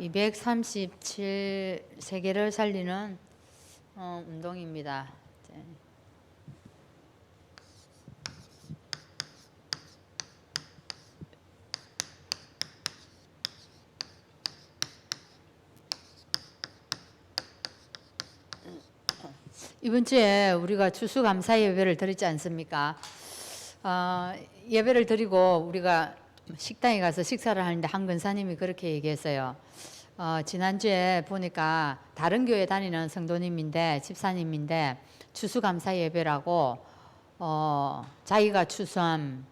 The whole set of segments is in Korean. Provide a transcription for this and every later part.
237 세계를 살리는 운동입니다. 이번 주에 우리가 추수감사 예배를 드렸지 않습니까? 예배를 드리고 우리가 식당에 가서 식사를 하는데 한 권사님이 그렇게 얘기했어요. 지난주에 보니까 다른 교회 다니는 성도님인데 집사님인데 추수감사 예배라고 자기가 추수한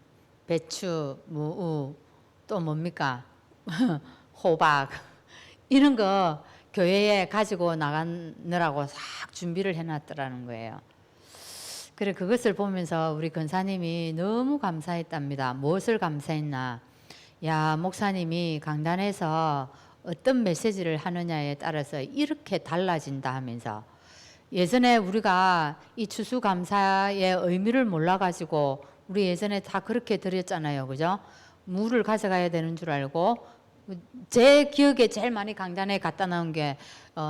배추, 무우 또 뭡니까? 호박 이런 거 교회에 가지고 나가느라고 싹 준비를 해놨더라는 거예요. 그래 그것을 보면서 우리 권사님이 너무 감사했답니다. 무엇을 감사했나? 야, 목사님이 강단에서 어떤 메시지를 하느냐에 따라서 이렇게 달라진다 하면서 예전에 우리가 이 추수감사의 의미를 몰라가지고 우리 예전에 다 그렇게 드렸잖아요. 그죠? 물을 가져가야 되는 줄 알고 제 기억에 제일 많이 강단에 갖다 놓은 게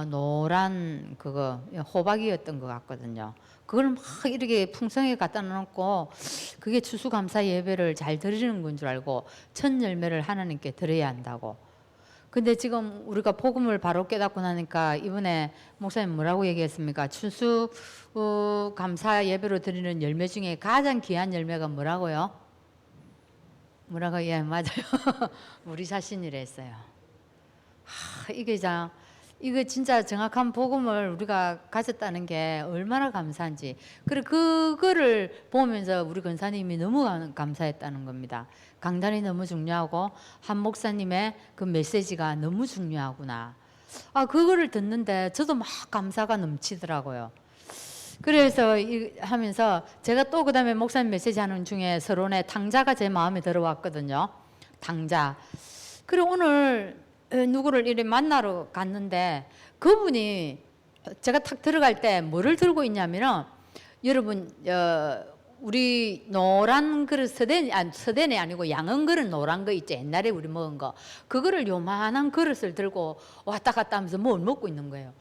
노란 그거 호박이었던 것 같거든요. 그걸 막 이렇게 풍성하게 갖다 놓고 그게 추수감사 예배를 잘 드리는 건 줄 알고 첫 열매를 하나님께 드려야 한다고. 근데 지금 우리가 복음을 바로 깨닫고 나니까 이번에 목사님 뭐라고 얘기했습니까? 추수감사 예배로 드리는 열매 중에 가장 귀한 열매가 뭐라고요? 뭐라고? 예, 맞아요. 우리 자신이라 했어요. 이거 진짜 정확한 복음을 우리가 가졌다는 게 얼마나 감사한지. 그리고 그거를 보면서 우리 권사님이 너무 감사했다는 겁니다. 강단이 너무 중요하고 한 목사님의 그 메시지가 너무 중요하구나. 그거를 듣는데 저도 막 감사가 넘치더라고요. 그래서 하면서 제가 또 그 다음에 목사님 메시지 하는 중에 서론에 당자가 제 마음에 들어왔거든요. 당자. 그리고 오늘 누구를 이렇게 만나러 갔는데 그분이 제가 탁 들어갈 때 뭐를 들고 있냐면은 여러분 우리 노란 그릇 서대내 아니고 양은 그릇 노란 거 있죠. 옛날에 우리 먹은 거 그거를 요만한 그릇을 들고 왔다 갔다 하면서 뭘 먹고 있는 거예요.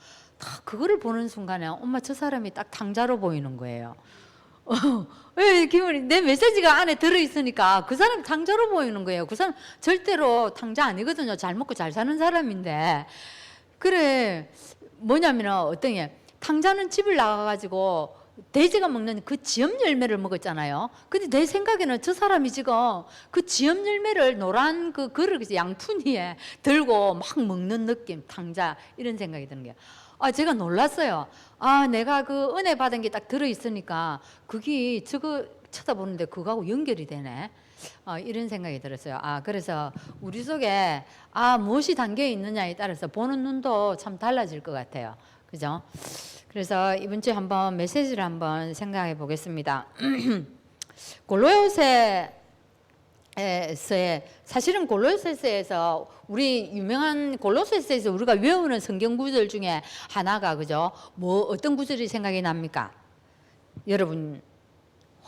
그거를 보는 순간에 엄마 저 사람이 딱 당자로 보이는 거예요. 왜 기분이 내 메시지가 안에 들어있으니까 그 사람 당자로 보이는 거예요. 그 사람 절대로 당자 아니거든요. 잘 먹고 잘 사는 사람인데. 그래 뭐냐면 어떤 게 당자는 집을 나가가지고 돼지가 먹는 그 지엽 열매를 먹었잖아요. 근데 내 생각에는 저 사람이 지금 그 지엽 열매를 노란 그 그릇 양푼이에 들고 막 먹는 느낌, 당자 이런 생각이 드는 거예요. 제가 놀랐어요. 내가 그 은혜 받은 게 딱 들어있으니까 그게 저거 쳐다보는데 그거하고 연결이 되네. 이런 생각이 들었어요. 그래서 우리 속에 무엇이 담겨 있느냐에 따라서 보는 눈도 참 달라질 것 같아요. 그죠? 그래서 이번 주에 한번 메시지를 한번 생각해 보겠습니다. 사실은 골로새서에서 우리 유명한 골로새서에서 우리가 외우는 성경 구절 중에 하나가 그죠? 어떤 구절이 생각이 납니까? 여러분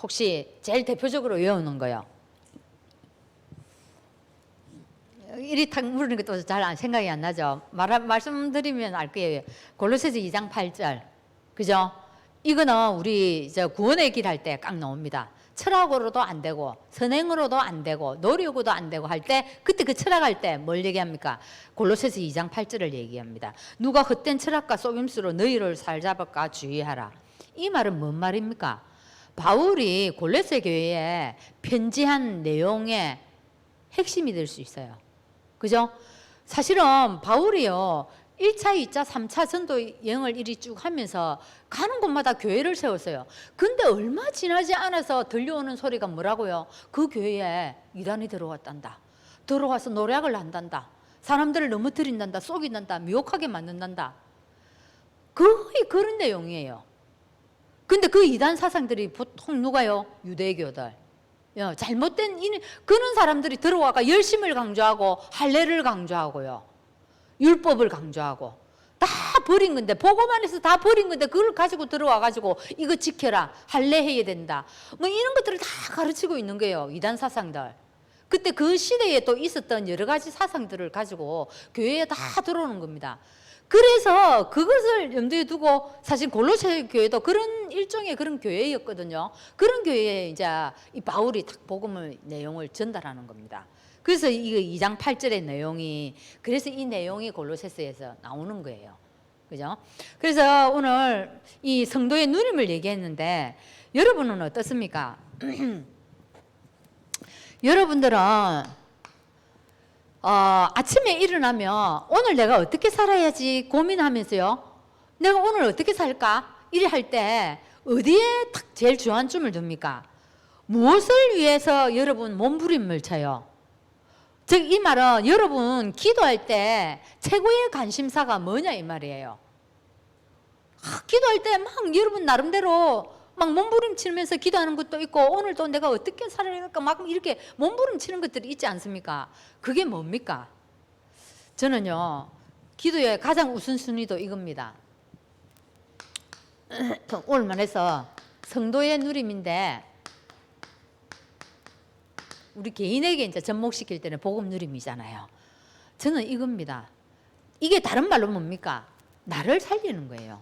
혹시 제일 대표적으로 외우는 거요? 이리 탁 물으는 것도 잘 생각이 안 나죠? 말씀드리면 알 거예요. 골로새서 2장 8절 그죠? 이거는 우리 구원의 길 할 때 꽉 나옵니다. 철학으로도 안 되고 선행으로도 안 되고 노력으로도 안 되고 할 때 그때 그 철학할 때 뭘 얘기합니까? 골로새서 2장 8절을 얘기합니다. 누가 헛된 철학과 속임수로 너희를 살잡을까 주의하라. 이 말은 뭔 말입니까? 바울이 골로새 교회에 편지한 내용의 핵심이 될 수 있어요. 그죠? 사실은 바울이요 1차, 2차, 3차 전도 여행을 이리 쭉 하면서 가는 곳마다 교회를 세웠어요. 근데 얼마 지나지 않아서 들려오는 소리가 뭐라고요? 그 교회에 이단이 들어왔단다. 들어와서 노략을 한단다. 사람들을 넘어뜨린단다. 속인단다. 미혹하게 만든단다. 거의 그런 내용이에요. 근데 그 이단 사상들이 보통 누가요? 유대교들. 잘못된 그런 사람들이 들어와가 열심을 강조하고 할례를 강조하고요. 율법을 강조하고 다 버린 건데 보고만 해서 다 버린 건데 그걸 가지고 들어와 가지고 이거 지켜라 할례해야 된다 뭐 이런 것들을 다 가르치고 있는 거예요. 이단 사상들. 그때 그 시대에 또 있었던 여러 가지 사상들을 가지고 교회에 다 들어오는 겁니다. 그래서 그것을 염두에 두고 사실 골로새 교회도 그런 일종의 그런 교회였거든요. 그런 교회에 이제 이 바울이 딱 복음의 내용을 전달하는 겁니다. 그래서 이거 2장 8절의 내용이, 그래서 이 내용이 골로새서에서 나오는 거예요. 그죠? 그래서 오늘 이 성도의 누림을 얘기했는데 여러분은 어떻습니까? 여러분들은 아침에 일어나면 오늘 내가 어떻게 살아야지 고민하면서요, 내가 오늘 어떻게 살까? 이래 할 때 어디에 딱 제일 주안점을 둡니까? 무엇을 위해서 여러분 몸부림을 쳐요? 즉 이 말은 여러분 기도할 때 최고의 관심사가 뭐냐 이 말이에요. 기도할 때 막 여러분 나름대로 막 몸부림치면서 기도하는 것도 있고, 오늘 또 내가 어떻게 살아야 할까 막 이렇게 몸부림치는 것들이 있지 않습니까? 그게 뭡니까? 저는요, 기도의 가장 우선순위도 이겁니다. 오늘만 해서 성도의 누림인데, 우리 개인에게 이제 접목시킬 때는 복음 누림이잖아요. 저는 이겁니다. 이게 다른 말로 뭡니까? 나를 살리는 거예요.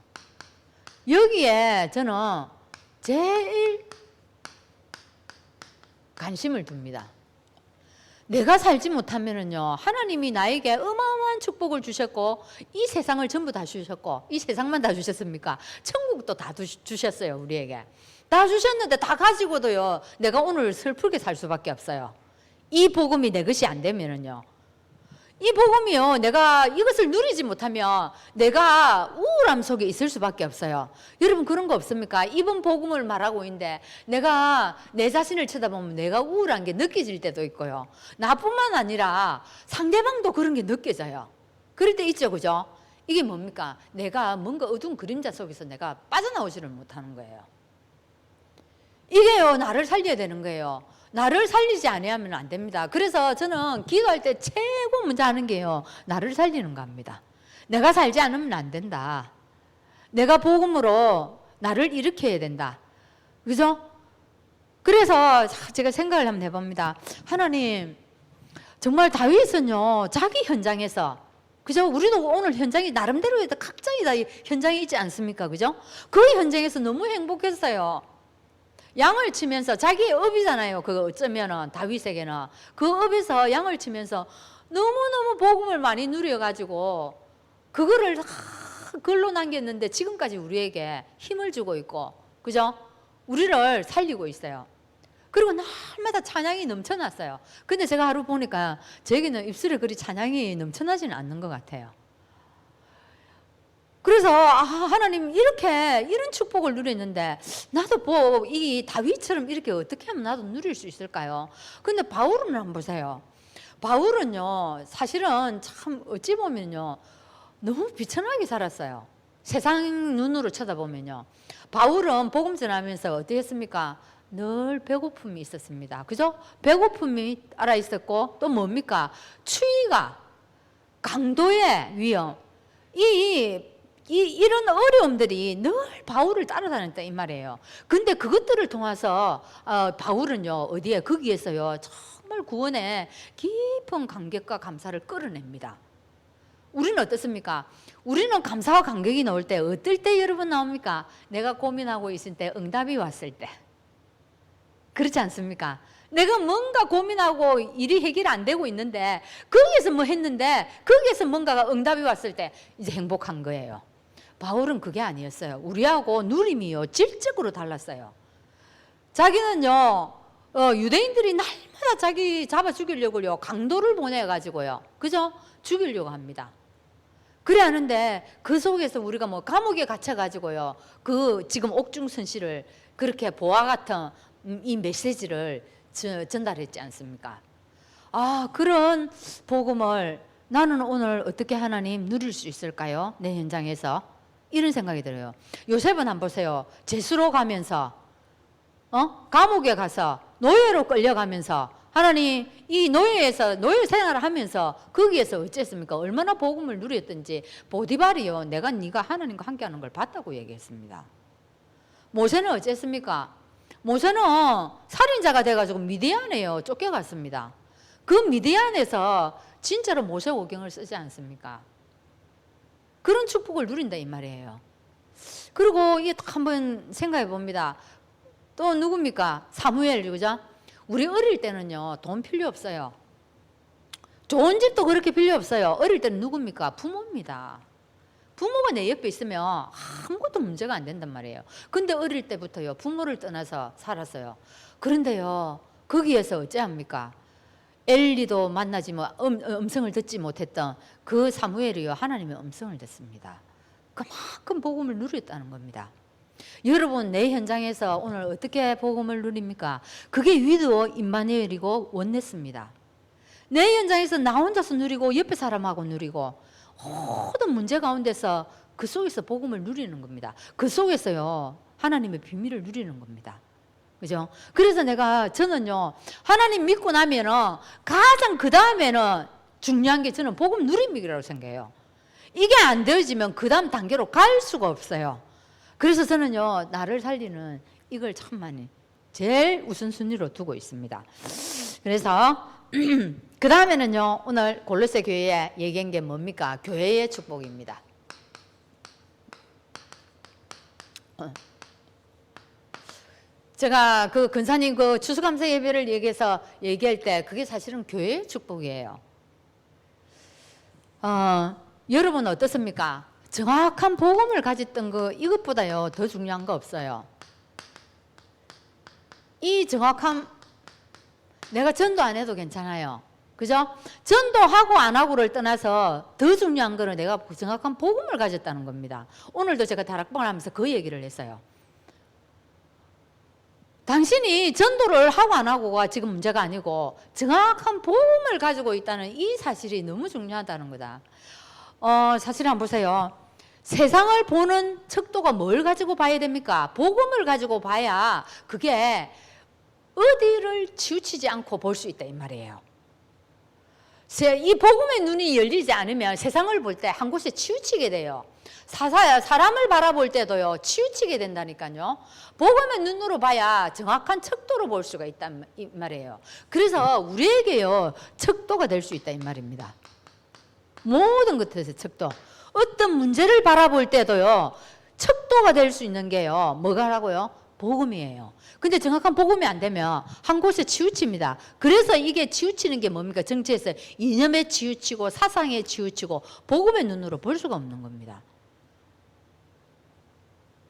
여기에 저는 제일 관심을 둡니다. 내가 살지 못하면은요, 하나님이 나에게 어마어마한 축복을 주셨고, 이 세상을 전부 다 주셨고, 이 세상만 다 주셨습니까? 천국도 다 주셨어요, 우리에게. 다 주셨는데 다 가지고도요, 내가 오늘 슬프게 살 수밖에 없어요. 이 복음이 내 것이 안 되면은요. 이 복음이요, 내가 이것을 누리지 못하면 내가 우울함 속에 있을 수밖에 없어요. 여러분 그런 거 없습니까? 이번 복음을 말하고 있는데 내가 내 자신을 쳐다보면 내가 우울한 게 느껴질 때도 있고요. 나뿐만 아니라 상대방도 그런 게 느껴져요. 그럴 때 있죠, 그죠? 이게 뭡니까? 내가 뭔가 어두운 그림자 속에서 내가 빠져나오지를 못하는 거예요. 이게요, 나를 살려야 되는 거예요. 나를 살리지 아니하면 안 됩니다. 그래서 저는 기도할 때 최고 먼저 하는 게요, 나를 살리는 겁니다. 내가 살지 않으면 안 된다. 내가 복음으로 나를 일으켜야 된다. 그죠? 그래서 제가 생각을 한번 해봅니다. 하나님, 정말 다윗은요, 자기 현장에서, 그죠? 우리도 오늘 현장이 나름대로의 각자의 다 현장이 있지 않습니까? 그죠? 그 현장에서 너무 행복했어요. 양을 치면서, 자기의 업이잖아요. 그거 어쩌면은 다윗에게는 그 업에서 양을 치면서 너무너무 복음을 많이 누려가지고 그거를 다 글로 남겼는데 지금까지 우리에게 힘을 주고 있고, 그죠? 우리를 살리고 있어요. 그리고 날마다 찬양이 넘쳐났어요. 근데 제가 하루 보니까 저에게는 입술에 그리 찬양이 넘쳐나지는 않는 것 같아요. 그래서 하나님 이렇게 이런 축복을 누렸는데 나도 이 다윗처럼 이렇게 어떻게 하면 나도 누릴 수 있을까요? 근데 바울은 한번 보세요. 바울은요, 사실은 참 어찌 보면요, 너무 비천하게 살았어요. 세상 눈으로 쳐다보면요. 바울은 복음 전하면서 어떻게 했습니까? 늘 배고픔이 있었습니다. 그죠? 배고픔이 알아 있었고, 또 뭡니까? 추위가, 강도의 위험, 이런 어려움들이 늘 바울을 따라다녔다 이 말이에요. 근데 그것들을 통해서 바울은요, 어디에 거기에서요, 정말 구원의 깊은 감격과 감사를 끌어냅니다. 우리는 어떻습니까? 우리는 감사와 감격이 나올 때 어떨 때 여러분 나옵니까? 내가 고민하고 있을 때, 응답이 왔을 때. 그렇지 않습니까? 내가 뭔가 고민하고 일이 해결 안 되고 있는데 거기에서 뭐 했는데 거기에서 뭔가가 응답이 왔을 때 이제 행복한 거예요. 바울은 그게 아니었어요. 우리하고 누림이요, 질적으로 달랐어요. 자기는요, 유대인들이 날마다 자기 잡아 죽이려고요, 강도를 보내가지고요, 그죠? 죽이려고 합니다. 그래 하는데 그 속에서 우리가 뭐 감옥에 갇혀가지고요, 그 지금 옥중선실을 그렇게 보아 같은 이 메시지를 전달했지 않습니까? 그런 복음을 나는 오늘 어떻게 하나님 누릴 수 있을까요? 내 현장에서. 이런 생각이 들어요. 요셉은 한번 보세요. 제수로 가면서 감옥에 가서 노예로 끌려가면서 하나님 이 노예에서 노예 생활을 하면서 거기에서 어쨌습니까? 얼마나 복음을 누렸던지 보디발이요, 내가 네가 하나님과 함께하는 걸 봤다고 얘기했습니다. 모세는 어쨌습니까? 모세는 살인자가 돼가지고 미디안에요 쫓겨갔습니다. 그 미디안에서 진짜로 모세오경을 쓰지 않습니까? 그런 축복을 누린다 이 말이에요. 그리고 이게 딱 한번 생각해 봅니다. 또 누굽니까? 사무엘, 그죠? 우리 어릴 때는요, 돈 필요 없어요. 좋은 집도 그렇게 필요 없어요. 어릴 때는 누굽니까? 부모입니다. 부모가 내 옆에 있으면 아무것도 문제가 안 된단 말이에요. 근데 어릴 때부터요, 부모를 떠나서 살았어요. 그런데요, 거기에서 어찌합니까? 엘리도 만나지 뭐 음성을 듣지 못했던 그 사무엘이요, 하나님의 음성을 듣습니다. 그만큼 복음을 누렸다는 겁니다. 여러분, 내 현장에서 오늘 어떻게 복음을 누립니까? 그게 위도 임마누엘이고 원네스입니다. 내 현장에서 나 혼자서 누리고 옆에 사람하고 누리고 모든 문제 가운데서 그 속에서 복음을 누리는 겁니다. 그 속에서요, 하나님의 비밀을 누리는 겁니다. 그죠? 그래서 저는요, 하나님 믿고 나면은 가장 그 다음에는 중요한 게 저는 복음 누림이라고 생각해요. 이게 안 되어지면 그 다음 단계로 갈 수가 없어요. 그래서 저는요, 나를 살리는 이걸 참 많이 제일 우선순위로 두고 있습니다. 그래서 그 다음에는요, 오늘 골로새 교회에 얘기한 게 뭡니까? 교회의 축복입니다. 제가 그 근사님 그 추수감사 예배를 얘기할 때 그게 사실은 교회의 축복이에요. 여러분 어떻습니까? 정확한 복음을 가졌던 이것보다요 더 중요한 거 없어요. 이 정확한, 내가 전도 안 해도 괜찮아요. 그죠? 전도하고 안 하고를 떠나서 더 중요한 거는 내가 정확한 복음을 가졌다는 겁니다. 오늘도 제가 다락방을 하면서 그 얘기를 했어요. 당신이 전도를 하고 안 하고가 지금 문제가 아니고 정확한 복음을 가지고 있다는 이 사실이 너무 중요하다는 거다. 사실 한번 보세요. 세상을 보는 척도가 뭘 가지고 봐야 됩니까? 복음을 가지고 봐야 그게 어디를 치우치지 않고 볼 수 있다 이 말이에요. 이 복음의 눈이 열리지 않으면 세상을 볼 때 한 곳에 치우치게 돼요. 사람을 바라볼 때도요 치우치게 된다니까요. 복음의 눈으로 봐야 정확한 척도로 볼 수가 있단 이 말이에요. 그래서 우리에게요 척도가 될 수 있다 이 말입니다. 모든 것에서 척도. 어떤 문제를 바라볼 때도요 척도가 될 수 있는 게요 뭐가라고요? 복음이에요. 근데 정확한 복음이 안 되면 한 곳에 치우칩니다. 그래서 이게 치우치는 게 뭡니까? 정치에서 이념에 치우치고 사상에 치우치고 복음의 눈으로 볼 수가 없는 겁니다.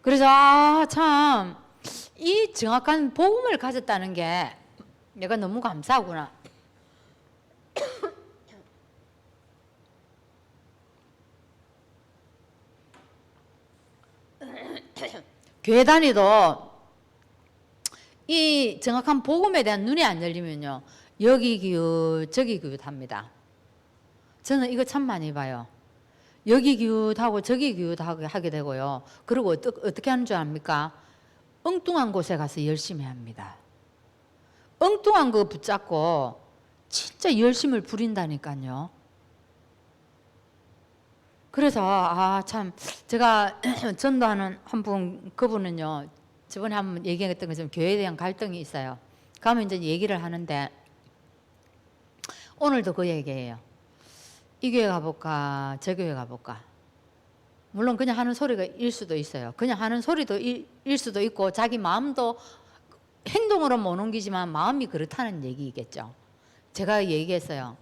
그래서 참 이 정확한 복음을 가졌다는 게 내가 너무 감사하구나. 교회 다니도 이 정확한 복음에 대한 눈이 안 열리면요 여기 기웃 저기 기웃합니다. 저는 이거 참 많이 봐요. 여기 기웃하고 저기 기웃하게 하게 되고요. 그리고 어떻게 하는 줄 압니까? 엉뚱한 곳에 가서 열심히 합니다. 엉뚱한 거 붙잡고 진짜 열심을 부린다니까요. 그래서 참 제가 전도하는 한 분, 그분은요 저번에 한번 얘기했던 것처럼 교회에 대한 갈등이 있어요. 가면 이제 얘기를 하는데 오늘도 그 얘기예요. 이 교회 가볼까 저 교회 가볼까. 물론 그냥 하는 소리가 일 수도 있어요. 그냥 하는 소리도 일 수도 있고 자기 마음도 행동으로 못 옮기지만 마음이 그렇다는 얘기겠죠. 제가 얘기했어요.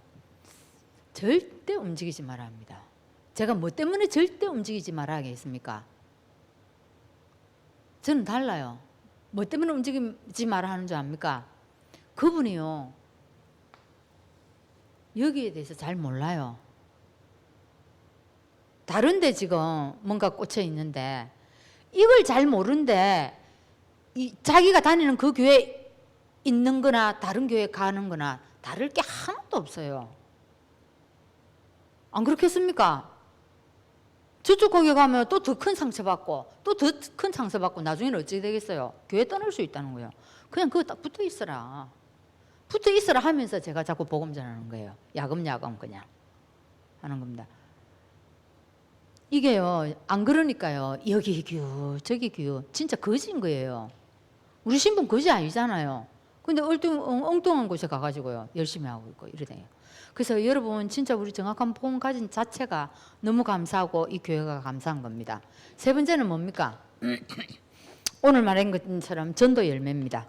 절대 움직이지 말아야 합니다. 제가 뭐 때문에 절대 움직이지 말아야 하겠습니까? 저는 달라요. 뭐 때문에 움직이지 말아야 하는 줄 압니까? 그분이요 여기에 대해서 잘 몰라요. 다른데 지금 뭔가 꽂혀 있는데 이걸 잘 모르는데 자기가 다니는 그 교회에 있는 거나 다른 교회에 가는 거나 다를 게 하나도 없어요. 안 그렇겠습니까? 저쪽 거기 가면 또 더 큰 상처받고 또 더 큰 상처받고 나중에는 어찌 되겠어요? 교회 떠날 수 있다는 거예요. 그냥 그거 딱 붙어 있어라. 붙어 있어라 하면서 제가 자꾸 복음 전하는 거예요. 야금야금 그냥 하는 겁니다. 이게요 안 그러니까요 여기 규 저기 규 진짜 거지인 거예요. 우리 신분 거지 아니잖아요. 근데 엉뚱한 곳에 가가지고요 열심히 하고 있고 이러네요. 그래서 여러분 진짜 우리 정확한 복음 가진 자체가 너무 감사하고 이 교회가 감사한 겁니다. 세 번째는 뭡니까? 오늘 말한 것처럼 전도 열매입니다.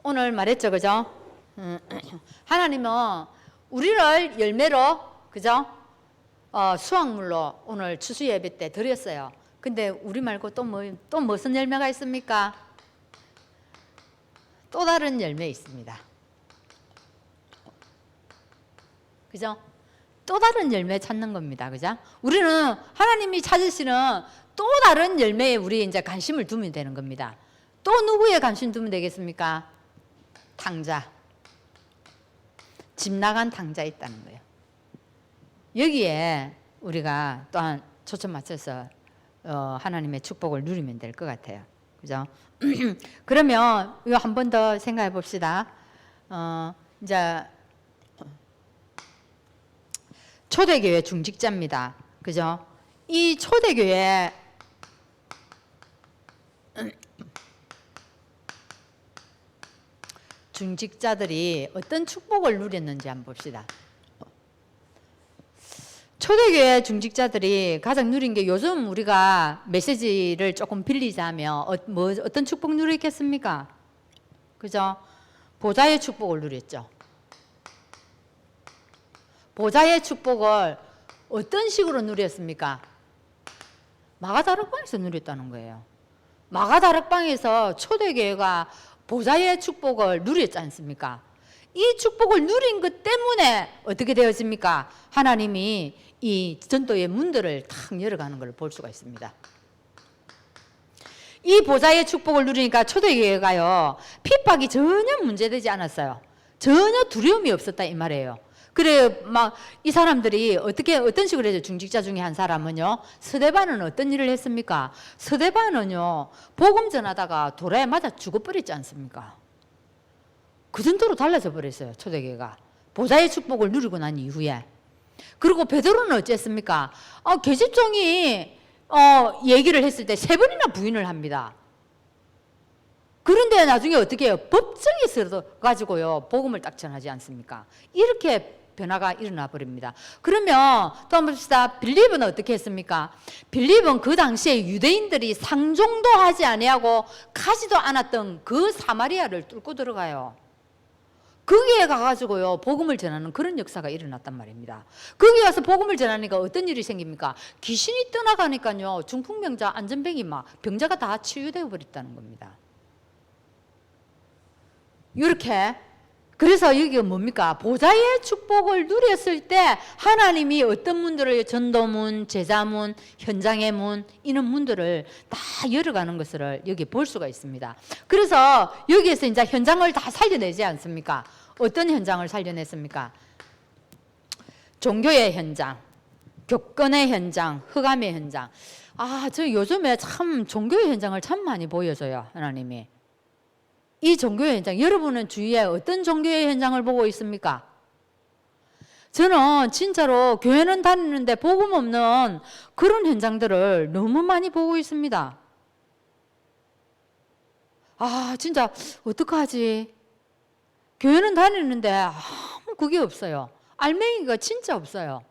오늘 말했죠, 그죠? 하나님은 우리를 열매로, 그죠? 수확물로 오늘 추수 예배 때 드렸어요. 근데 우리 말고 또 무슨 열매가 있습니까? 또 다른 열매 있습니다. 그죠? 또 다른 열매 찾는 겁니다. 그죠? 우리는 하나님이 찾으시는 또 다른 열매에 우리 이제 관심을 두면 되는 겁니다. 또 누구에 관심 두면 되겠습니까? 탕자. 집 나간 탕자 있다는 거예요. 여기에 우리가 또한 초점 맞춰서 하나님의 축복을 누리면 될 것 같아요. 그죠? 그러면 이거 한 번 더 생각해 봅시다. 이제 초대교회 중직자입니다. 그죠? 이 초대교회 중직자들이 어떤 축복을 누렸는지 한번 봅시다. 초대교회 중직자들이 가장 누린 게 요즘 우리가 메시지를 조금 빌리자면 어떤 축복 누리겠습니까? 그죠? 보좌의 축복을 누렸죠. 보좌의 축복을 어떤 식으로 누렸습니까? 마가다락방에서 누렸다는 거예요. 마가다락방에서 초대교회가 보좌의 축복을 누렸지 않습니까? 이 축복을 누린 것 때문에 어떻게 되어집니까? 하나님이 이 전도의 문들을 탁 열어가는 걸 볼 수가 있습니다. 이 보좌의 축복을 누리니까 초대교회가요 핍박이 전혀 문제되지 않았어요. 전혀 두려움이 없었다 이 말이에요. 그래 막 이 사람들이 어떤 식으로 해서 중직자 중에 한 사람은요 스데반은 어떤 일을 했습니까? 스데반은요 복음 전하다가 돌에 맞아 죽어버렸지 않습니까? 그 정도로 달라져 버렸어요 초대교회가 보좌의 축복을 누리고 난 이후에. 그리고 베드로는 어쨌습니까? 계집종이 얘기를 했을 때 3번이나 부인을 합니다. 그런데 나중에 어떻게 해요? 법정에 서서 가지고요 복음을 딱 전하지 않습니까? 이렇게 변화가 일어나 버립니다. 그러면 또 한번 봅시다. 빌립은 어떻게 했습니까? 빌립은 그 당시에 유대인들이 상종도 하지 아니하고 가지도 않았던 그 사마리아를 뚫고 들어가요. 거기에 가가지고요 복음을 전하는 그런 역사가 일어났단 말입니다. 거기 가서 복음을 전하니까 어떤 일이 생깁니까? 귀신이 떠나가니까요 중풍병자, 안전병이 막 병자가 다 치유되어 버렸다는 겁니다. 이렇게 그래서 여기가 뭡니까? 보좌의 축복을 누렸을 때 하나님이 어떤 문들을 전도문, 제자문, 현장의 문 이런 문들을 다 열어가는 것을 여기 볼 수가 있습니다. 그래서 여기에서 이제 현장을 다 살려내지 않습니까? 어떤 현장을 살려냈습니까? 종교의 현장, 교권의 현장, 흑암의 현장. 저 요즘에 참 종교의 현장을 참 많이 보여줘요 하나님이. 이 종교의 현장, 여러분은 주위에 어떤 종교의 현장을 보고 있습니까? 저는 진짜로 교회는 다니는데 복음 없는 그런 현장들을 너무 많이 보고 있습니다. 진짜 어떡하지? 교회는 다니는데 아무 그게 없어요. 알맹이가 진짜 없어요.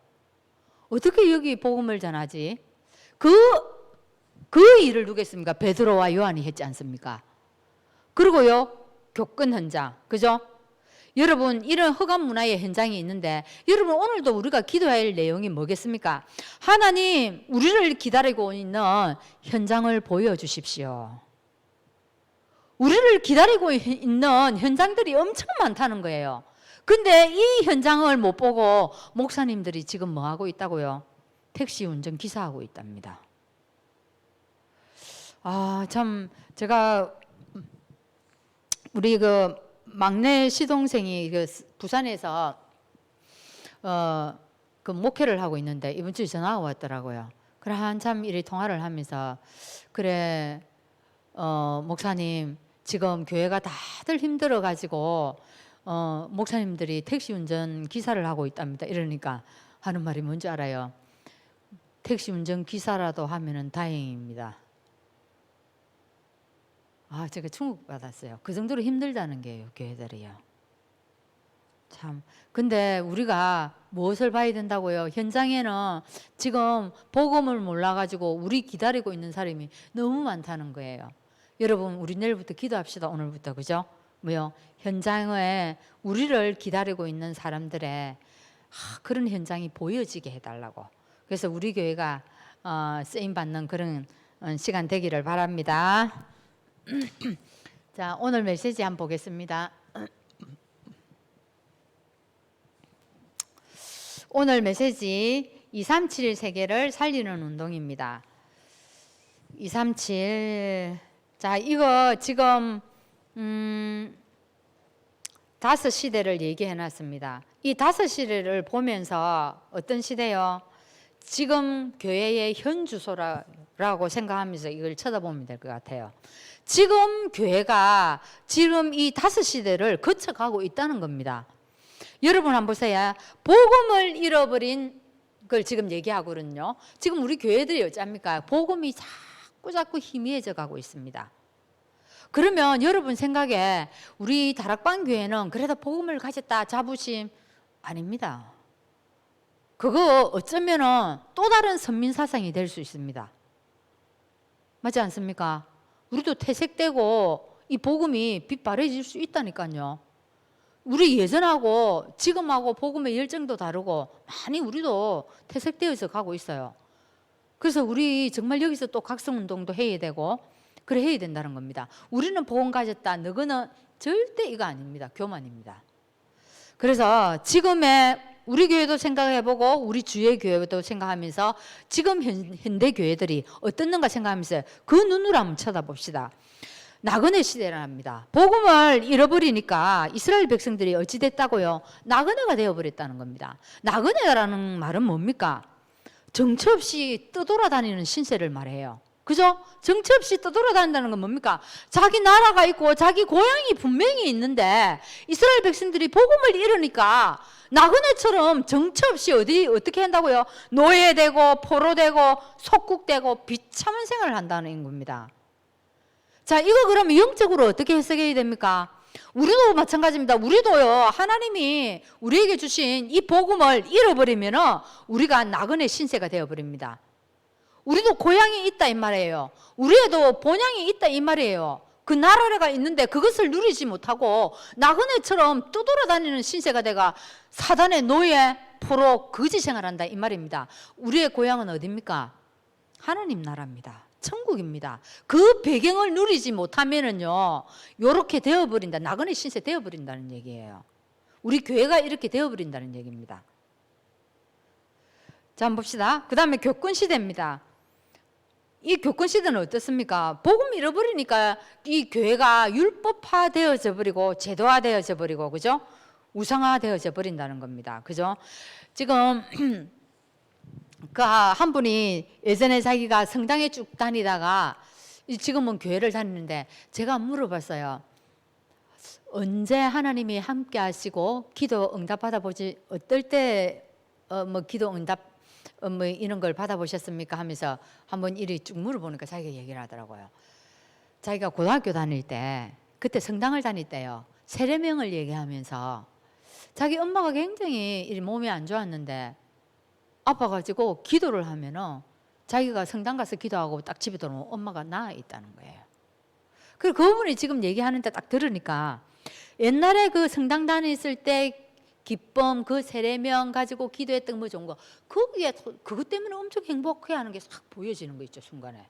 어떻게 여기 복음을 전하지? 그 일을 누구겠습니까? 베드로와 요한이 했지 않습니까? 그리고요 교권 현장, 그죠? 여러분 이런 흑암 문화의 현장이 있는데 여러분 오늘도 우리가 기도해야 할 내용이 뭐겠습니까? 하나님 우리를 기다리고 있는 현장을 보여주십시오. 우리를 기다리고 있는 현장들이 엄청 많다는 거예요. 근데 이 현장을 못 보고 목사님들이 지금 뭐 하고 있다고요? 택시 운전 기사하고 있답니다. 참 제가 우리 그 막내 시동생이 부산에서 그 목회를 하고 있는데 이번 주에 전화가 왔더라고요. 그래 한참 이리 통화를 하면서 그래 목사님 지금 교회가 다들 힘들어 가지고 목사님들이 택시 운전 기사를 하고 있답니다. 이러니까 하는 말이 뭔지 알아요? 택시 운전기사라도 하면은 다행입니다. 제가 충격받았어요. 그 정도로 힘들다는 게요, 교회들이요. 참. 근데 우리가 무엇을 봐야 된다고요? 현장에는 지금 복음을 몰라가지고 우리 기다리고 있는 사람이 너무 많다는 거예요. 여러분, 우리 내일부터 기도합시다. 오늘부터. 그죠? 현장에 우리를 기다리고 있는 사람들의 그런 현장이 보여지게 해달라고. 그래서 우리 교회가 쓰임받는 그런 시간 되기를 바랍니다. 자, 오늘 메시지 한번 보겠습니다. 오늘 메시지 237 세계를 살리는 운동입니다. 237. 자, 이거 지금 5시대를 얘기해 놨습니다. 이 5시대를 보면서 어떤 시대요? 지금 교회의 현 주소라고 생각하면서 이걸 쳐다보면 될 것 같아요. 지금 교회가 지금 이 5시대를 거쳐가고 있다는 겁니다. 여러분 한번 보세요. 복음을 잃어버린 걸 지금 얘기하거든요. 지금 우리 교회들이 어쩝니까? 복음이 자꾸 희미해져 가고 있습니다. 그러면 여러분 생각에 우리 다락방 교회는 그래도 복음을 가졌다 자부심 아닙니다. 그거 어쩌면은 또 다른 선민 사상이 될 수 있습니다. 맞지 않습니까? 우리도 퇴색되고 이 복음이 빛바래질 수 있다니까요. 우리 예전하고 지금하고 복음의 열정도 다르고 많이 우리도 퇴색되어서 가고 있어요. 그래서 우리 정말 여기서 또 각성운동도 해야 되고 그래 해야 된다는 겁니다. 우리는 복음 가졌다. 너거는 절대 이거 아닙니다. 교만입니다. 그래서 지금의 우리 교회도 생각해보고 우리 주의 교회도 생각하면서 지금 현대 교회들이 어떻는가 생각하면서 그 눈으로 한번 쳐다봅시다. 나그네 시대랍니다. 복음을 잃어버리니까 이스라엘 백성들이 어찌 됐다고요? 나그네가 되어버렸다는 겁니다. 나그네라는 말은 뭡니까? 정처 없이 떠돌아다니는 신세를 말해요. 그죠? 정처 없이 떠돌아다닌다는 건 뭡니까? 자기 나라가 있고 자기 고향이 분명히 있는데 이스라엘 백성들이 복음을 잃으니까 나그네처럼 정처 없이 어떻게 한다고요? 노예되고 포로되고 속국되고 비참한 생활을 한다는 겁니다. 자, 이거 그러면 영적으로 어떻게 해석해야 됩니까? 우리도 마찬가지입니다. 우리도요, 하나님이 우리에게 주신 이 복음을 잃어버리면 우리가 나그네 신세가 되어버립니다. 우리도 고향이 있다 이 말이에요. 우리에도 본향이 있다 이 말이에요. 그 나라가 있는데 그것을 누리지 못하고 나그네처럼 떠돌아다니는 신세가 돼가 사단의 노예, 포로, 거지 생활한다 이 말입니다. 우리의 고향은 어디입니까? 하나님 나라입니다. 천국입니다. 그 배경을 누리지 못하면은요, 요렇게 되어버린다. 나그네 신세 되어버린다는 얘기예요. 우리 교회가 이렇게 되어버린다는 얘기입니다. 자, 한번 봅시다. 그 다음에 교권 시대입니다. 이 교권 시대는 어떻습니까? 복음 잃어버리니까 이 교회가 율법화 되어져 버리고 제도화 되어져 버리고, 그죠? 우상화 되어져 버린다는 겁니다. 그죠? 지금 그 한 분이 예전에 자기가 성당에 쭉 다니다가 지금은 교회를 다니는데 제가 물어봤어요. 언제 하나님이 함께 하시고 기도 응답 받아보지 어떨 때 기도 응답 이런 걸 받아보셨습니까? 하면서 한번 이리 쭉 물어보니까 자기가 얘기를 하더라고요. 자기가 고등학교 다닐 때 그때 성당을 다닐 때요. 세례명을 얘기하면서 자기 엄마가 굉장히 몸이 안 좋았는데 아파가지고 기도를 하면은 자기가 성당 가서 기도하고 딱 집에 들어오면 엄마가 나아 있다는 거예요. 그리고 그분이 지금 얘기하는데 딱 들으니까 옛날에 그 성당 다녔을 때 기쁨, 그 세례명 가지고 기도했던 뭐 좋은 거 거기에 그것 때문에 엄청 행복해하는 게 싹 보여지는 거 있죠 순간에.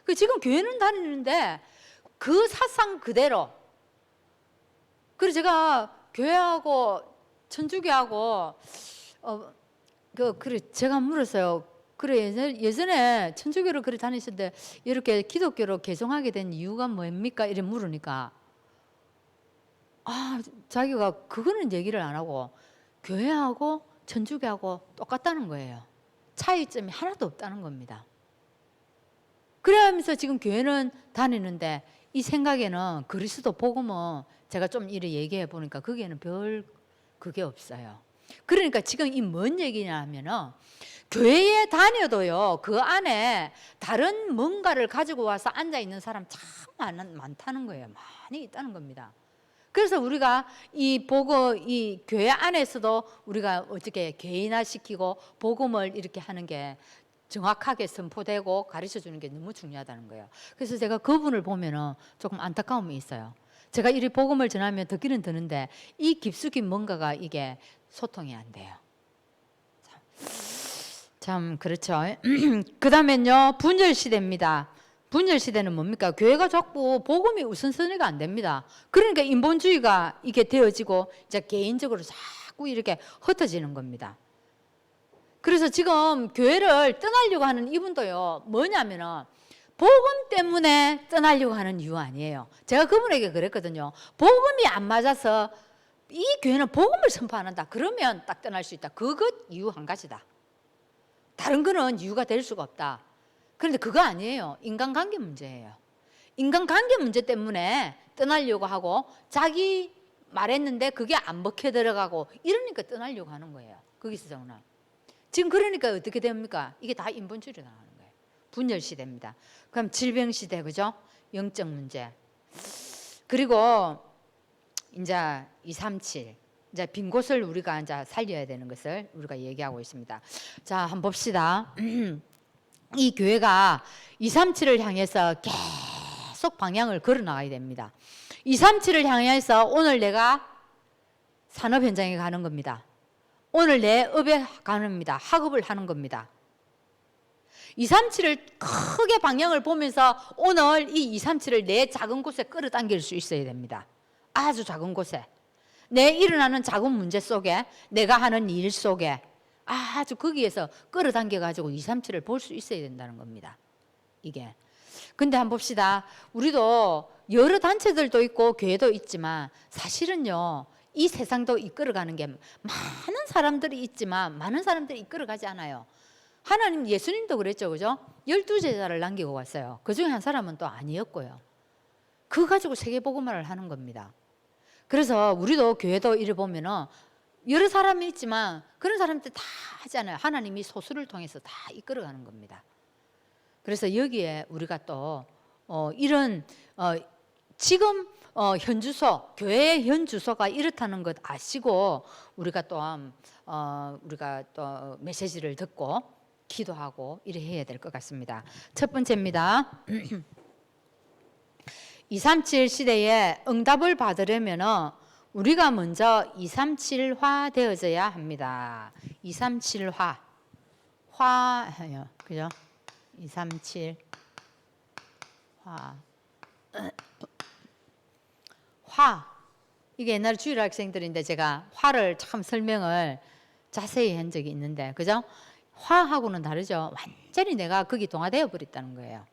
그 지금 교회는 다니는데 그 사상 그대로. 그래서 제가 교회하고 천주교하고 그래 제가 물었어요. 그래 예전에 천주교를 그래 다니셨는데 이렇게 기독교로 개종하게 된 이유가 뭡니까? 이래 물으니까 자기가 그거는 얘기를 안 하고 교회하고 천주교하고 똑같다는 거예요. 차이점이 하나도 없다는 겁니다. 그러면서 지금 교회는 다니는데 이 생각에는 그리스도 복음은 제가 좀 이래 얘기해 보니까 거기에는 별 그게 없어요. 그러니까 지금 이 뭔 얘기냐 하면은 교회에 다녀도요, 그 안에 다른 뭔가를 가지고 와서 앉아 있는 사람 참 많다는 거예요. 많이 있다는 겁니다. 그래서 우리가 이 교회 안에서도 우리가 어떻게 개인화시키고 복음을 이렇게 하는 게 정확하게 선포되고 가르쳐 주는 게 너무 중요하다는 거예요. 그래서 제가 그분을 보면은 조금 안타까움이 있어요. 제가 이리 복음을 전하면 듣기는 드는데 이 깊숙이 뭔가가 이게 소통이 안 돼요. 참 그렇죠. 그 다음엔요, 분열 시대입니다. 분열 시대는 뭡니까? 교회가 자꾸 복음이 우선순위가 안 됩니다. 그러니까 인본주의가 이게 되어지고 이제 개인적으로 자꾸 이렇게 흩어지는 겁니다. 그래서 지금 교회를 떠나려고 하는 이분도요, 뭐냐면은 복음 때문에 떠나려고 하는 이유 아니에요. 제가 그분에게 그랬거든요. 복음이 안 맞아서 이 교회는 복음을 선포 안 한다. 그러면 딱 떠날 수 있다. 그것 이유 한 가지다. 다른 거는 이유가 될 수가 없다. 그런데 그거 아니에요. 인간관계 문제예요. 인간관계 문제 때문에 떠나려고 하고 자기 말했는데 그게 안 먹혀 들어가고 이러니까 떠나려고 하는 거예요. 거기서 정말. 지금 그러니까 어떻게 됩니까? 이게 다 인본주의로 나가는 거예요. 분열 시대입니다. 그럼 질병 시대, 그죠? 영적 문제. 그리고 이제 237. 이제 빈 곳을 우리가 이제 살려야 되는 것을 우리가 얘기하고 있습니다. 자, 한번 봅시다. 이 교회가 237을 향해서 계속 방향을 걸어 나가야 됩니다. 237을 향해서 오늘 내가 산업 현장에 가는 겁니다. 오늘 내 업에 가는 겁니다. 학업을 하는 겁니다. 237을 크게 방향을 보면서 오늘 이 237을 내 작은 곳에 끌어당길 수 있어야 됩니다. 아주 작은 곳에. 내 일어나는 작은 문제 속에, 내가 하는 일 속에 아주 거기에서 끌어당겨 가지고 237을 볼 수 있어야 된다는 겁니다. 이게. 근데 한번 봅시다. 우리도 여러 단체들도 있고 교회도 있지만 사실은요, 이 세상도 이끌어가는 게 많은 사람들이 있지만 많은 사람들이 이끌어가지 않아요. 하나님, 예수님도 그랬죠, 그죠? 12제자를 남기고 왔어요. 그 중에 한 사람은 또 아니었고요. 그거 가지고 세계복음화를 하는 겁니다. 그래서 우리도 교회도 이래 보면은 여러 사람이 있지만 그런 사람들 다 하잖아요. 하나님이 소수를 통해서 다 이끌어가는 겁니다. 그래서 여기에 우리가 또 이런 지금 현주소, 교회의 현주소가 이렇다는 것 아시고 우리가 또 메시지를 듣고 기도하고 이래 해야 될 것 같습니다. 첫 번째입니다. 237 시대에 응답을 받으려면 우리가 먼저 237화 되어져야 합니다. 237화. 그죠? 237 화. 이게 옛날 주일 학생들인데 제가 화를 참 설명을 자세히 한 적이 있는데, 그죠? 화하고는 다르죠. 완전히 내가 거기 동화되어 버렸다는 거예요.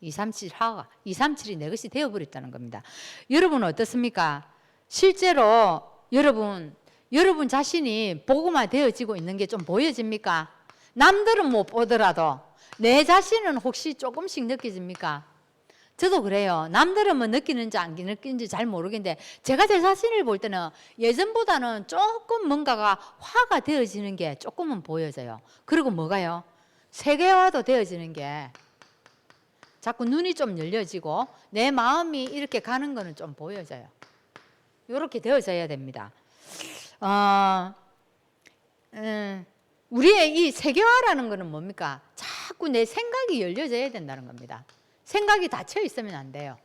237화가 237이 내 것이 되어 버렸다는 겁니다. 여러분은 어떻습니까? 실제로 여러분 자신이 복음화 되어지고 있는 게 좀 보여집니까? 남들은 못 보더라도 내 자신은 혹시 조금씩 느껴집니까? 저도 그래요. 남들은 뭐 느끼는지 안 느끼는지 잘 모르겠는데 제가 제 자신을 볼 때는 예전보다는 조금 뭔가가 화가 되어지는 게 조금은 보여져요. 그리고 뭐가요? 세계화도 되어지는 게 자꾸 눈이 좀 열려지고 내 마음이 이렇게 가는 거는 좀 보여져요. 이렇게 되어져야 됩니다. 우리의 이 세계화라는 거는 뭡니까? 자꾸 내 생각이 열려져야 된다는 겁니다. 생각이 닫혀 있으면 안 돼요.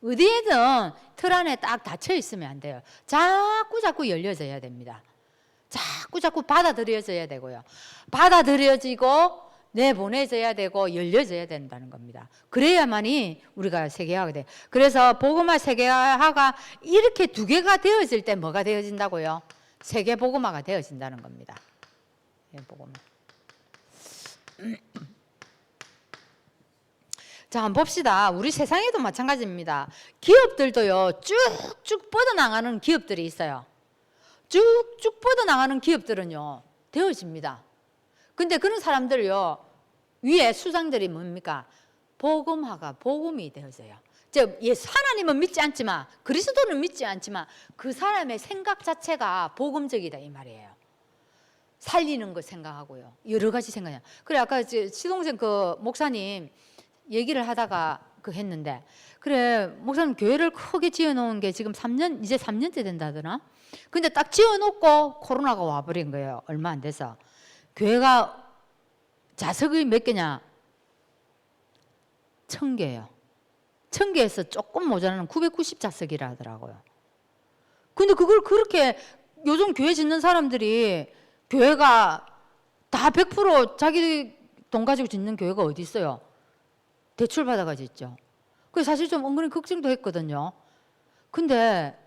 어디에든 틀 안에 딱 닫혀 있으면 안 돼요. 자꾸 열려져야 됩니다. 자꾸 받아들여져야 되고요. 받아들여지고 내보내져야 되고 열려져야 된다는 겁니다. 그래야만이 우리가 세계화가 돼요. 그래서 복음화 세계화가 이렇게 두 개가 되어질 때 뭐가 되어진다고요? 세계 복음화가 되어진다는 겁니다. 복음화. 자, 한번 봅시다. 우리 세상에도 마찬가지입니다. 기업들도요, 쭉쭉 뻗어나가는 기업들이 있어요. 쭉쭉 뻗어나가는 기업들은요, 되어집니다. 근데 그런 사람들요, 위에 수장들이 뭡니까? 복음이 되어져요. 하나님은 믿지 않지만, 그리스도는 믿지 않지만 그 사람의 생각 자체가 복음적이다 이 말이에요. 살리는 거 생각하고요. 여러 가지 생각해요. 그래 아까 시동생 그 목사님 얘기를 하다가 했는데, 그래 목사님 교회를 크게 지어놓은 게 지금 이제 3년째 된다더나. 근데 딱 지어놓고 코로나가 와버린 거예요. 얼마 안 돼서. 교회가 좌석이 몇 개냐? 1000개예요. 1000개에서 조금 모자라는 990좌석이라 하더라고요. 근데 그걸 그렇게 요즘 교회 짓는 사람들이, 교회가 다 100% 자기 돈 가지고 짓는 교회가 어디 있어요? 대출 받아가 짓죠. 그래서 사실 좀 은근히 걱정도 했거든요. 근데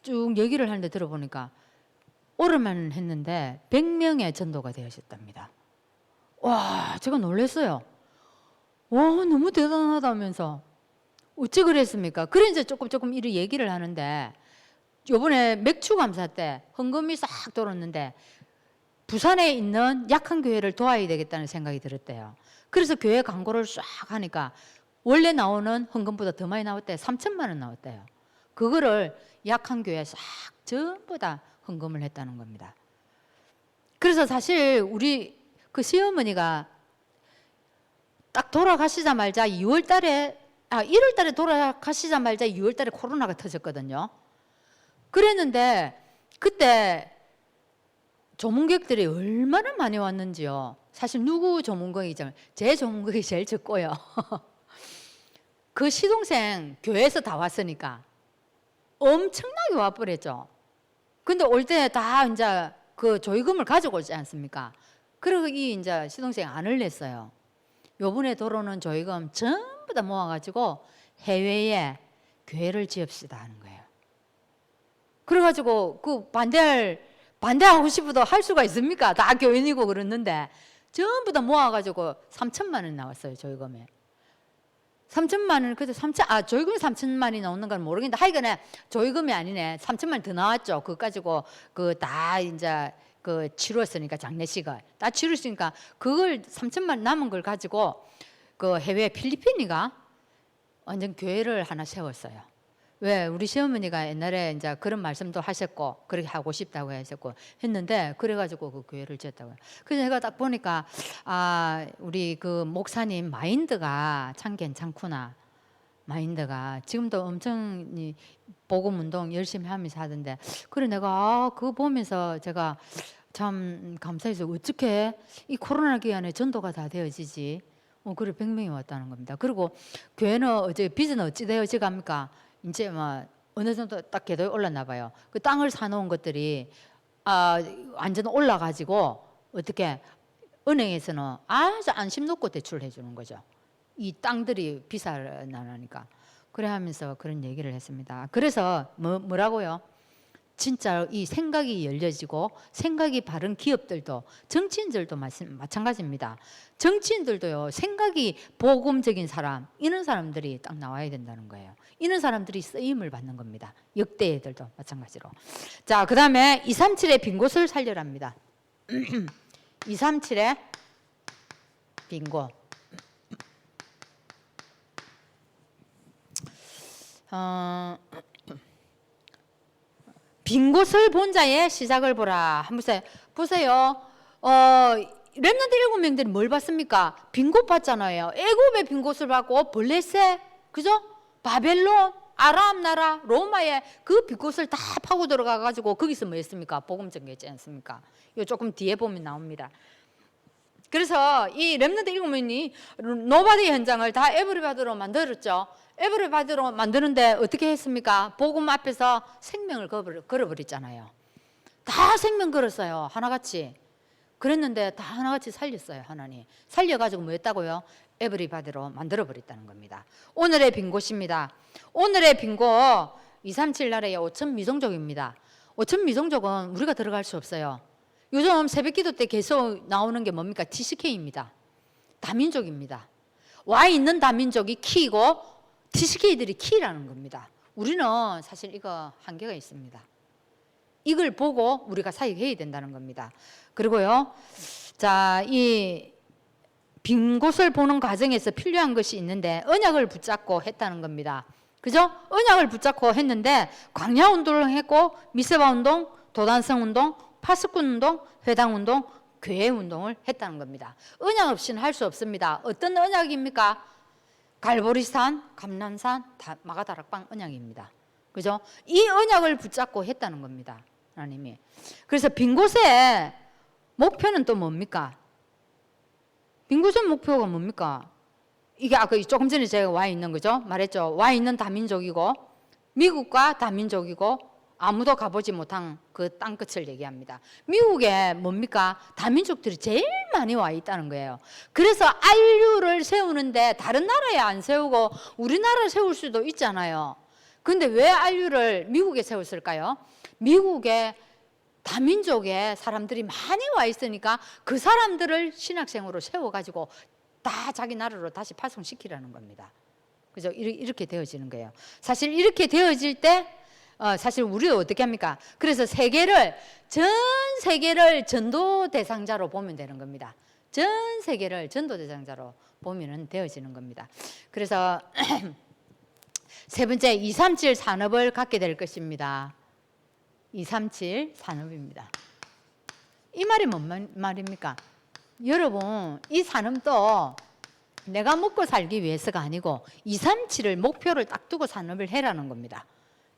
쭉 얘기를 하는데 들어보니까 오르만 했는데 100명의 전도가 되셨답니다. 와, 제가 놀랐어요. 와, 너무 대단하다면서. 어찌 그랬습니까? 그래 이제 조금 이렇게 얘기를 하는데, 요번에 맥주 감사 때 헌금이 싹 돌았는데 부산에 있는 약한 교회를 도와야 되겠다는 생각이 들었대요. 그래서 교회 광고를 쫙 하니까 원래 나오는 헌금보다 더 많이 나왔대요. 3천만 원 나왔대요. 그거를 약한 교회에 싹 전부 다 헌금을 했다는 겁니다. 그래서 사실 우리 그 시어머니가 딱 돌아가시자마자 1월 달에 돌아가시자마자 2월 달에 코로나가 터졌거든요. 그랬는데 그때 조문객들이 얼마나 많이 왔는지요. 사실 누구 조문객이죠? 제 조문객이 제일 적고요. 그 시동생 교회에서 다 왔으니까 엄청나게 와버렸죠. 근데 올 때 다 이제 그 조의금을 가지고 오지 않습니까? 그리고 이 이제 시동생 안을 냈어요. 요번에 들어오는 조의금 전부 다 모아가지고 해외에 교회를 지읍시다 하는 거예요. 그래가지고 그 반대하고 싶어도 할 수가 있습니까? 다 교인이고 그랬는데 전부 다 모아가지고 3천만 원 나왔어요, 조의금에. 3천만 원, 그때 조의금이 3천만 원이 나오는 건 모르겠는데 하여간에 조의금이 아니네. 3천만 원 더 나왔죠. 그거 가지고 다 이제 치루었으니까 장례식을 다 치루었으니까 그걸 3천만 원 남은 걸 가지고 해외 필리핀이가 완전 교회를 하나 세웠어요. 왜 우리 시어머니가 옛날에 이제 그런 말씀도 하셨고 그렇게 하고 싶다고 하셨고 했는데 그래가지고 그 교회를 지었다고요. 그래서 제가 딱 보니까 우리 그 목사님 마인드가 참 괜찮구나. 마인드가 지금도 엄청 복음 운동 열심히 하면서 하던데, 그래 내가 그거 보면서 제가 참 감사해서 어떻게 이 코로나 기간에 전도가 다 되어지지? 그래 100명이 왔다는 겁니다. 그리고 교회는 빚은 어찌 되어지 갑니까? 이제 어느 정도 딱 궤도에 올랐나 봐요. 그 땅을 사놓은 것들이 완전 올라가지고 어떻게 은행에서는 아주 안심 놓고 대출을 해주는 거죠. 이 땅들이 비싸나니까. 그래 하면서 그런 얘기를 했습니다. 그래서 뭐라고요? 진짜 이 생각이 열려지고 생각이 바른 기업들도, 정치인들도 마찬가지입니다. 정치인들도요, 생각이 복음적인 사람, 이런 사람들이 딱 나와야 된다는 거예요. 이런 사람들이 쓰임을 받는 겁니다. 역대애들도 마찬가지로. 자, 그 다음에 237의 빈 곳을 살려랍니다. 237의 빈 곳. 빈 곳을 본 자의 시작을 보라. 한번 보세요. 렘넌트 7명들이 뭘 봤습니까? 빈 곳 봤잖아요. 애굽의 빈 곳을 봤고, 블레셋, 그죠? 바벨론, 아람 나라, 로마의 그 빈 곳을 다 파고 들어가가지고 거기서 뭐 했습니까? 복음 전개했지 않습니까? 이거 조금 뒤에 보면 나옵니다. 그래서 이 렘넌트 7명이 노바디 현장을 다 에브리바디로 만들었죠. 에브리바디로 만드는데 어떻게 했습니까? 복음 앞에서 생명을 걸어버렸잖아요. 다 생명 걸었어요. 하나같이. 그랬는데 다 하나같이 살렸어요. 하나님. 살려가지고 뭐 했다고요? 에브리바디로 만들어버렸다는 겁니다. 오늘의 빈 곳입니다. 오늘의 빈 곳 237 나라의 5천 미성족입니다. 5천 미성족은 우리가 들어갈 수 없어요. 요즘 새벽기도 때 계속 나오는 게 뭡니까? TCK입니다. 다민족입니다. 와 있는 다민족이 키이고 TCK들이 키라는 겁니다. 우리는 사실 이거 한계가 있습니다. 이걸 보고 우리가 사역해야 된다는 겁니다. 그리고요, 자, 이 빈 곳을 보는 과정에서 필요한 것이 있는데 언약을 붙잡고 했다는 겁니다. 그죠? 언약을 붙잡고 했는데 광야 운동을 했고 미세바 운동, 도단성 운동, 파수꾼 운동, 회당 운동, 교회 운동을 했다는 겁니다. 언약 없이는 할 수 없습니다. 어떤 언약입니까? 갈보리산, 감람산, 마가다락방 언약입니다. 그죠? 이 언약을 붙잡고 했다는 겁니다. 하나님이. 그래서 빈 곳에 목표는 또 뭡니까? 빈 곳의 목표가 뭡니까? 이게 아까 조금 전에 제가 와 있는 거죠. 말했죠. 와 있는 다민족이고 미국과 다민족이고 아무도 가보지 못한 그 땅끝을 얘기합니다. 미국에 뭡니까? 다민족들이 제일 많이 와 있다는 거예요. 그래서 안류를 세우는데 다른 나라에 안 세우고 우리나라에 세울 수도 있잖아요. 근데 왜 안류를 미국에 세웠을까요? 미국에 다민족의 사람들이 많이 와 있으니까 그 사람들을 신학생으로 세워가지고 다 자기 나라로 다시 파송시키라는 겁니다. 그죠? 이렇게 되어지는 거예요. 사실 이렇게 되어질 때 사실 우리도 어떻게 합니까? 그래서 전 세계를 전도 대상자로 보면 되는 겁니다. 전 세계를 전도 대상자로 보면 되어지는 겁니다. 그래서 세 번째 237 산업을 갖게 될 것입니다. 237 산업입니다. 이 말이 뭔 말입니까? 여러분, 이 산업도 내가 먹고 살기 위해서가 아니고 237을 목표를 딱 두고 산업을 해라는 겁니다.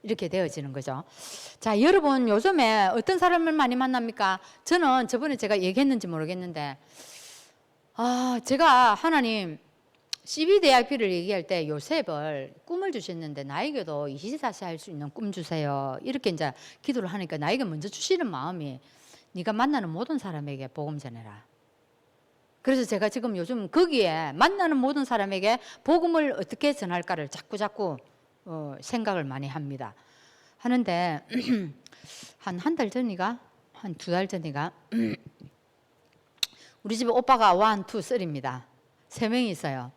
이렇게 되어지는 거죠. 자, 여러분 요즘에 어떤 사람을 많이 만납니까? 저는 저번에 제가 얘기했는지 모르겠는데 제가 하나님 CBDIP를 얘기할 때 요셉을 꿈을 주셨는데 나에게도 24시 할 수 있는 꿈 주세요. 이렇게 이제 기도를 하니까 나에게 먼저 주시는 마음이 네가 만나는 모든 사람에게 복음 전해라. 그래서 제가 지금 요즘 거기에 만나는 모든 사람에게 복음을 어떻게 전할까를 자꾸 생각을 많이 합니다. 하는데 한 달 전인가 한 2달 전인가 우리 집에 오빠가 1, 2, 3입니다. 3명이 있어요.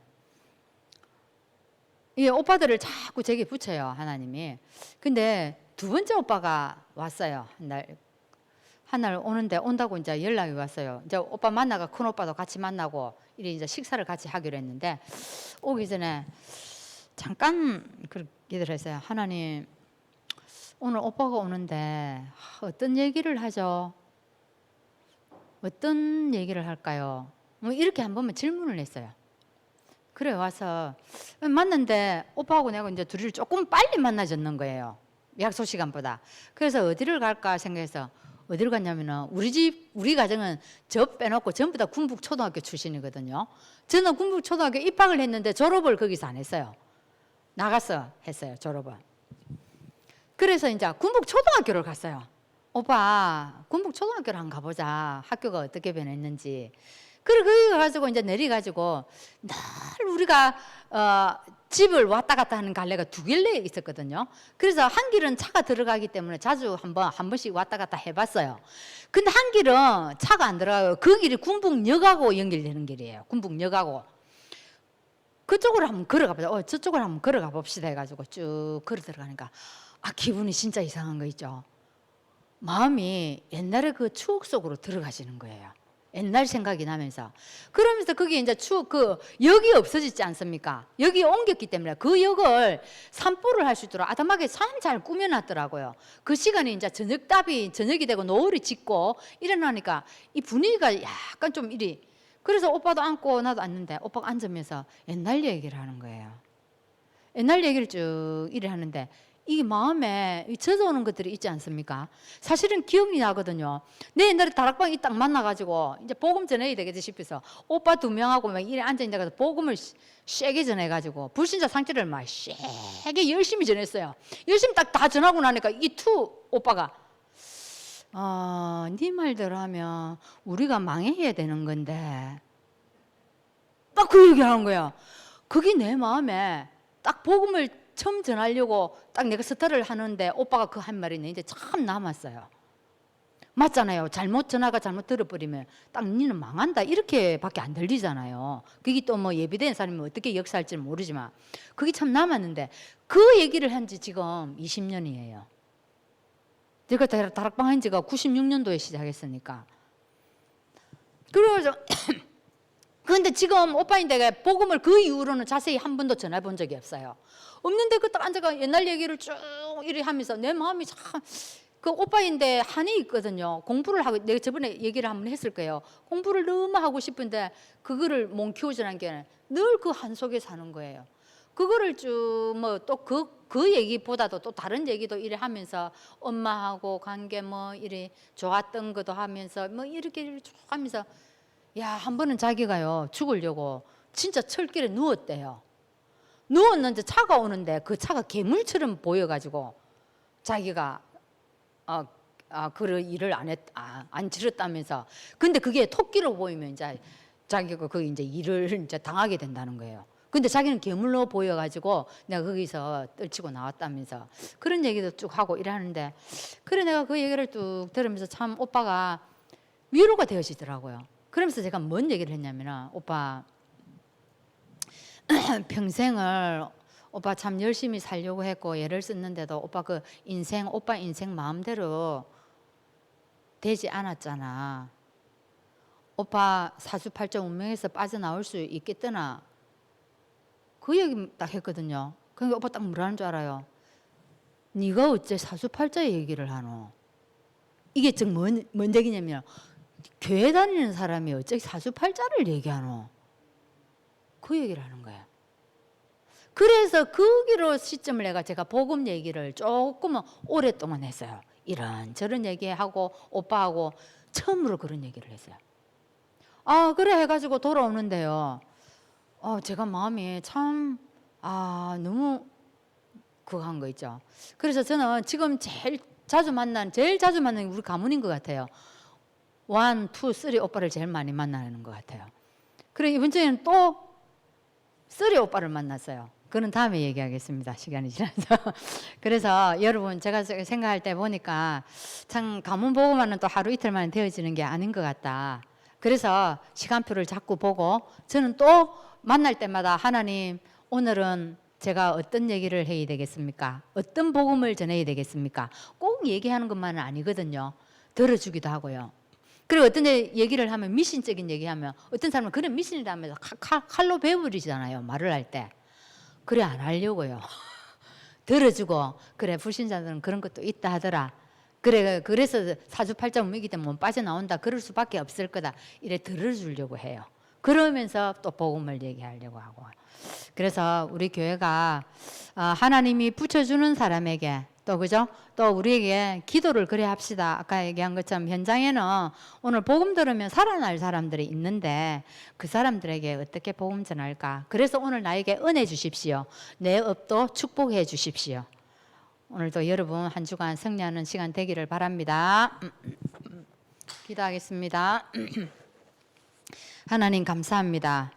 이 오빠들을 자꾸 제게 붙여요, 하나님이. 근데 두 번째 오빠가 왔어요. 한 날 오는데 온다고 이제 연락이 왔어요. 이제 오빠 만나가 큰 오빠도 같이 만나고 이래 이제 식사를 같이 하기로 했는데 오기 전에 잠깐 그렇게 했어요. 하나님, 오늘 오빠가 오는데 어떤 얘기를 하죠? 어떤 얘기를 할까요? 뭐 이렇게 한 번만 질문을 했어요. 그래 와서 만났는데 오빠하고 내가 이제 둘이를 조금 빨리 만나졌는 거예요. 약속 시간보다. 그래서 어디를 갈까 생각해서 어디를 갔냐면은 우리 가정은 저 빼놓고 전부 다 군북초등학교 출신이거든요. 저는 군북초등학교 입학을 했는데 졸업을 거기서 안 했어요. 나가서 했어요, 졸업을. 그래서 이제 군북초등학교를 갔어요. 오빠, 군북초등학교를 한번 가보자. 학교가 어떻게 변했는지. 그래 거기 가지고 이제 내려가지고 늘 우리가 집을 왔다 갔다 하는 갈래가 2길래 있었거든요. 그래서 한 길은 차가 들어가기 때문에 자주 한 번씩 왔다 갔다 해봤어요. 근데 한 길은 차가 안 들어가고 그 길이 군북역하고 연결되는 길이에요. 군북역하고. 그쪽으로 한번 걸어가 보자. 저쪽으로 한번 걸어가 봅시다 해가지고 쭉 걸어 들어가니까 기분이 진짜 이상한 거 있죠. 마음이 옛날에 그 추억 속으로 들어가시는 거예요. 옛날 생각이 나면서. 그러면서 그게 이제 역이 없어지지 않습니까? 역이 옮겼기 때문에 그 역을 산보를 할 수 있도록 아담하게 참 잘 꾸며놨더라고요. 그 시간이 이제 저녁이 되고 노을이 짙고 일어나니까 이 분위기가 약간 좀 이리. 그래서 오빠도 앉고 나도 앉는데 오빠가 앉으면서 옛날 얘기를 하는 거예요. 옛날 얘기를 쭉 이래 하는데 이 마음에 젖어오는 것들이 있지 않습니까? 사실은 기억이 나거든요. 내 옛날에 다락방 딱 만나가지고 이제 복음 전해야 되겠지 싶어서 오빠 2명하고 막 이래 앉아있는데 복음을 세게 전해가지고 불신자 상태를 막 세게 열심히 전했어요. 열심히 딱 다 전하고 나니까 오빠가 네 말대로 하면 우리가 망해야 되는 건데 딱 그 얘기 하는 거야. 그게 내 마음에 딱 복음을 처음 전하려고 딱 내가 스타를 하는데 오빠가 그 한 말이 이제 참 남았어요. 맞잖아요. 잘못 전화가 잘못 들어버리면 딱 니는 망한다 이렇게밖에 안 들리잖아요. 그게 또 뭐 예비된 사람이 어떻게 역사할지는 모르지만 그게 참 남았는데 그 얘기를 한 지 지금 20년이에요. 제가 다락방 한 지가 96년도에 시작했으니까. 그래서 그런데 지금 오빠인데 복음을 그 이후로는 자세히 한 번도 전해 본 적이 없어요. 없는데 그 딱 앉아가 옛날 얘기를 쭉 이리 하면서 내 마음이 참, 그 오빠인데 한이 있거든요. 공부를 하고, 내가 저번에 얘기를 한번 했을 거예요. 공부를 너무 하고 싶은데 그거를 못 키우자는 게 늘 그 한 속에 사는 거예요. 그거를 쭉 뭐 또 그 얘기보다도 또 다른 얘기도 이래 하면서 엄마하고 관계 뭐 이래 좋았던 것도 하면서 뭐 이렇게 쭉 하면서, 야, 한 번은 자기가요 죽으려고 진짜 철길에 누웠대요. 누웠는데 차가 오는데 그 차가 괴물처럼 보여가지고 자기가 그 일을 안 치렀다면서. 근데 그게 토끼로 보이면 이제 자기가 그 이제 일을 이제 당하게 된다는 거예요. 근데 자기는 괴물로 보여가지고 내가 거기서 떨치고 나왔다면서 그런 얘기도 쭉 하고 이러는데, 그래 내가 그 얘기를 쭉 들으면서 참 오빠가 위로가 되어지더라고요. 그러면서 제가 뭔 얘기를 했냐면, 오빠 평생을 오빠 참 열심히 살려고 했고 애를 썼는데도 오빠 그 인생, 오빠 인생 마음대로 되지 않았잖아. 오빠 사주팔자 운명에서 빠져나올 수 있겠더나. 그 얘기 딱 했거든요. 그러니까 오빠 딱 뭐라는 줄 알아요? 네가 어째 사주팔자 얘기를 하노? 이게 즉 뭔 얘기냐면, 교회 다니는 사람이 어째 사주팔자를 얘기하노? 그 얘기를 하는 거예요. 그래서 거기로 시점을 내가 제가 복음 얘기를 조금은 오랫동안 했어요. 이런저런 얘기하고 오빠하고 처음으로 그런 얘기를 했어요. 그래 해가지고 돌아오는데요. 제가 마음이 참 너무 그거 한 거 있죠. 그래서 저는 지금 제일 자주 만난 우리 가문인 것 같아요. 1, 2, 3 오빠를 제일 많이 만나는 것 같아요. 그래 이번 주에는 또 3 오빠를 만났어요. 그건 다음에 얘기하겠습니다. 시간이 지나서. 그래서 여러분 제가 생각할 때 보니까 참 가문 보고만은 또 하루 이틀 만에 되어지는 게 아닌 것 같다. 그래서 시간표를 자꾸 보고 저는 또 만날 때마다 하나님 오늘은 제가 어떤 얘기를 해야 되겠습니까? 어떤 복음을 전해야 되겠습니까? 꼭 얘기하는 것만은 아니거든요. 들어주기도 하고요. 그리고 어떤 얘기를 하면 미신적인 얘기하면 어떤 사람은 그런 미신이라면서 칼로 베어버리잖아요. 말을 할 때. 그래 안 하려고요. 들어주고 그래 불신자들은 그런 것도 있다 하더라. 그래 그래서 사주팔자 운명이기 때문에 못 빠져나온다. 그럴 수밖에 없을 거다. 이래 들어주려고 해요. 그러면서 또 복음을 얘기하려고 하고. 그래서 우리 교회가 하나님이 붙여주는 사람에게 또 그죠? 또 우리에게 기도를 그래 합시다. 아까 얘기한 것처럼 현장에는 오늘 복음 들으면 살아날 사람들이 있는데 그 사람들에게 어떻게 복음 전할까? 그래서 오늘 나에게 은혜 주십시오. 내 업도 축복해 주십시오. 오늘도 여러분 한 주간 승리하는 시간 되기를 바랍니다. 기도하겠습니다. 하나님 감사합니다.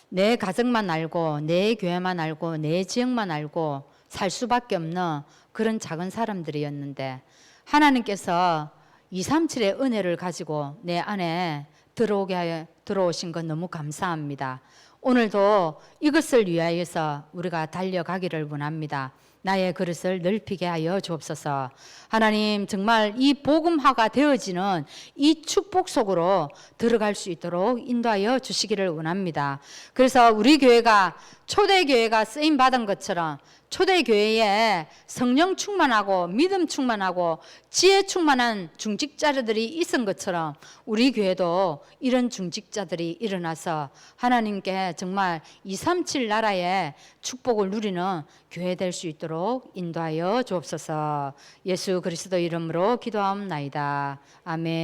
내 가정만 알고 내 교회만 알고 내 지역만 알고 살 수밖에 없는 그런 작은 사람들이었는데 하나님께서 237의 은혜를 가지고 내 안에 들어오신 것 너무 감사합니다. 오늘도 이것을 위하여서 우리가 달려가기를 원합니다. 나의 그릇을 넓히게 하여 주옵소서. 하나님 정말 이 복음화가 되어지는 이 축복 속으로 들어갈 수 있도록 인도하여 주시기를 원합니다. 그래서 우리 교회가 초대교회가 쓰임받은 것처럼 초대교회에 성령 충만하고 믿음 충만하고 지혜 충만한 중직자들이 있은 것처럼 우리 교회도 이런 중직자들이 일어나서 하나님께 정말 237 나라의 축복을 누리는 교회 될 수 있도록 인도하여 주옵소서. 예수 그리스도 이름으로 기도하옵나이다. 아멘.